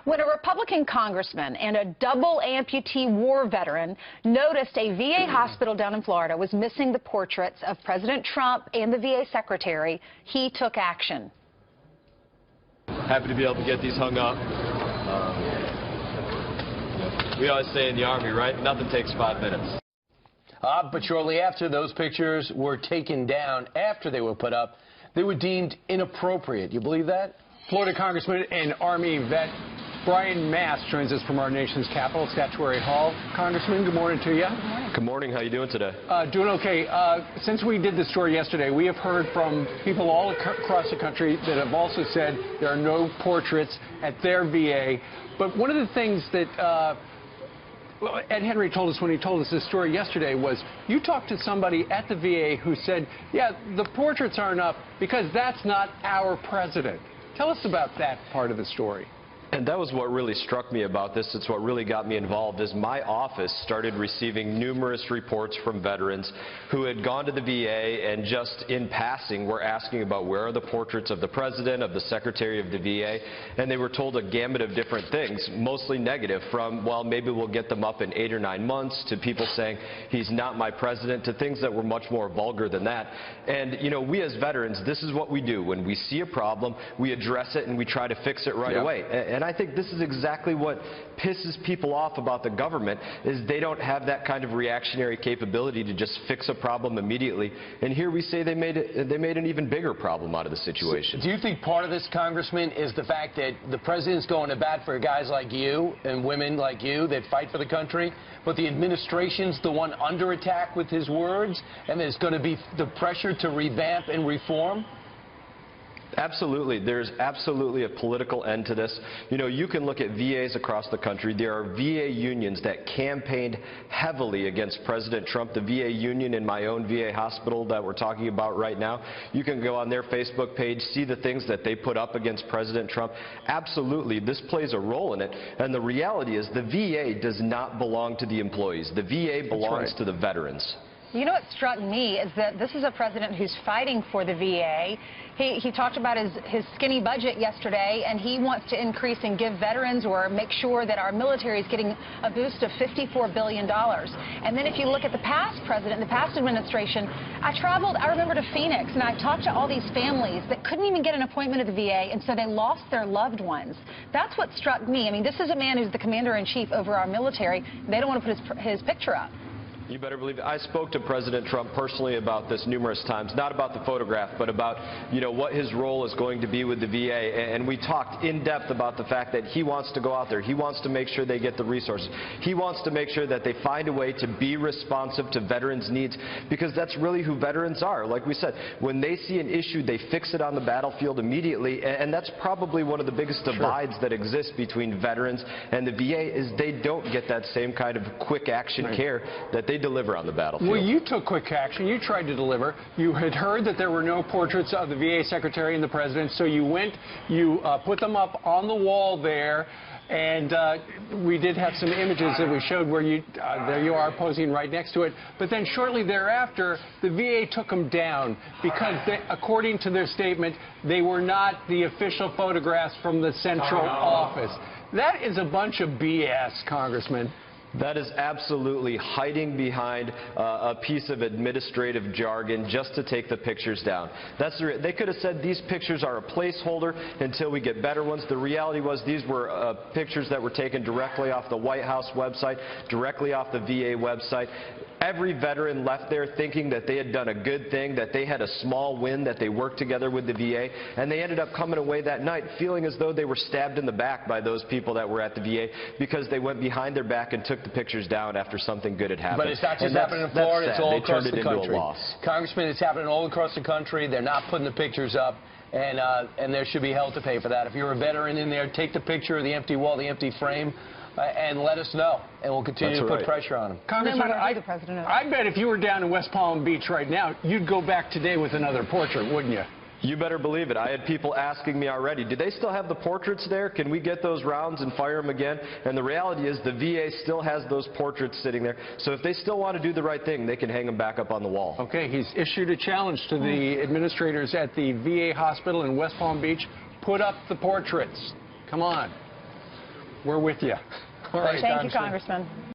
When a Republican congressman and a double amputee war veteran noticed a VA hospital down in Florida was missing the portraits of President Trump and the VA secretary, he took action. Happy to be able to get these hung up. We always say in the Army, right? Nothing takes 5 minutes. But shortly after those pictures were taken down, after they were put up, they were deemed inappropriate. You believe that? Florida Congressman and Army vet Brian Mast joins us from our nation's capital, Statuary Hall. Congressman, good morning to you. Good morning. Good morning. How are you doing today? Doing okay. Since we did the story yesterday, we have heard from people all across the country that have also said there are no portraits at their VA. But one of the things that Ed Henry told us when he told us this story yesterday was you talked to somebody at the VA who said, yeah, the portraits aren't up because that's not our president. Tell us about that part of the story. And that was what really struck me about this. It's what really got me involved is my office started receiving numerous reports from veterans who had gone to the VA and just in passing were asking about where are the portraits of the president, of the secretary of the VA, and they were told a gamut of different things, mostly negative, from, well, maybe we'll get them up in 8 or 9 months, to people saying he's not my president, to things that were much more vulgar than that. And, you know, we as veterans, this is what we do. When we see a problem, we address it and we try to fix it right away. And I think this is exactly what pisses people off about the government, is they don't have that kind of reactionary capability to just fix a problem immediately. And here we say they made an even bigger problem out of the situation. So do you think part of this, Congressman, is the fact that the president's going to bat for guys like you and women like you that fight for the country, but the administration's the one under attack with his words, and there's going to be the pressure to revamp and reform? Absolutely. There's absolutely a political end to this. You know, you can look at VAs across the country. There are VA unions that campaigned heavily against President Trump. The VA union in my own VA hospital that we're talking about right now, you can go on their Facebook page, see the things that they put up against President Trump. Absolutely, this plays a role in it. And the reality is the VA does not belong to the employees. The VA belongs to the veterans. You know what struck me is that this is a president who's fighting for the VA. He talked about his skinny budget yesterday, and he wants to increase and give veterans or make sure that our military is getting a boost of $54 billion. And then if you look at the past president, the past administration, I remember to Phoenix, and I talked to all these families that couldn't even get an appointment at the VA, and so they lost their loved ones. That's what struck me. I mean, this is a man who's the commander-in-chief over our military. They don't want to put his picture up. You better believe it. I spoke to President Trump personally about this numerous times, not about the photograph, but about, you know, what his role is going to be with the VA. And we talked in depth about the fact that he wants to go out there. He wants to make sure they get the resources. He wants to make sure that they find a way to be responsive to veterans' needs, because that's really who veterans are. Like we said, when they see an issue, they fix it on the battlefield immediately. And that's probably one of the biggest divides that exists between veterans and the VA, is they don't get that same kind of quick action care that they deliver on the battlefield. Well, you took quick action. You tried to deliver. You had heard that there were no portraits of the VA secretary and the president, so you went, you put them up on the wall there, and we did have some images that we showed where you, there you are posing right next to it. But then shortly thereafter, the VA took them down because, according to their statement, they were not the official photographs from the central office. That is a bunch of BS, Congressman. That is absolutely hiding behind a piece of administrative jargon just to take the pictures down. They could have said these pictures are a placeholder until we get better ones. The reality was these were pictures that were taken directly off the White House website, directly off the VA website. Every veteran left there thinking that they had done a good thing, that they had a small win, that they worked together with the VA, and they ended up coming away that night feeling as though they were stabbed in the back by those people that were at the VA because they went behind their back and took the pictures down after something good had happened. But it's not just happening in Florida, it's all across the country. Congressman, it's happening all across the country. They're not putting the pictures up, and there should be hell to pay for that. If you're a veteran in there, take the picture of the empty wall, the empty frame, and let us know, and we'll continue to put pressure on them. Congressman, I bet if you were down in West Palm Beach right now, you'd go back today with another portrait, wouldn't you? You better believe it. I had people asking me already, do they still have the portraits there? Can we get those rounds and fire them again? And the reality is the VA still has those portraits sitting there. So if they still want to do the right thing, they can hang them back up on the wall. Okay, he's issued a challenge to the administrators at the VA hospital in West Palm Beach. Put up the portraits. Come on. We're with you. All right. Thank you, Congressman.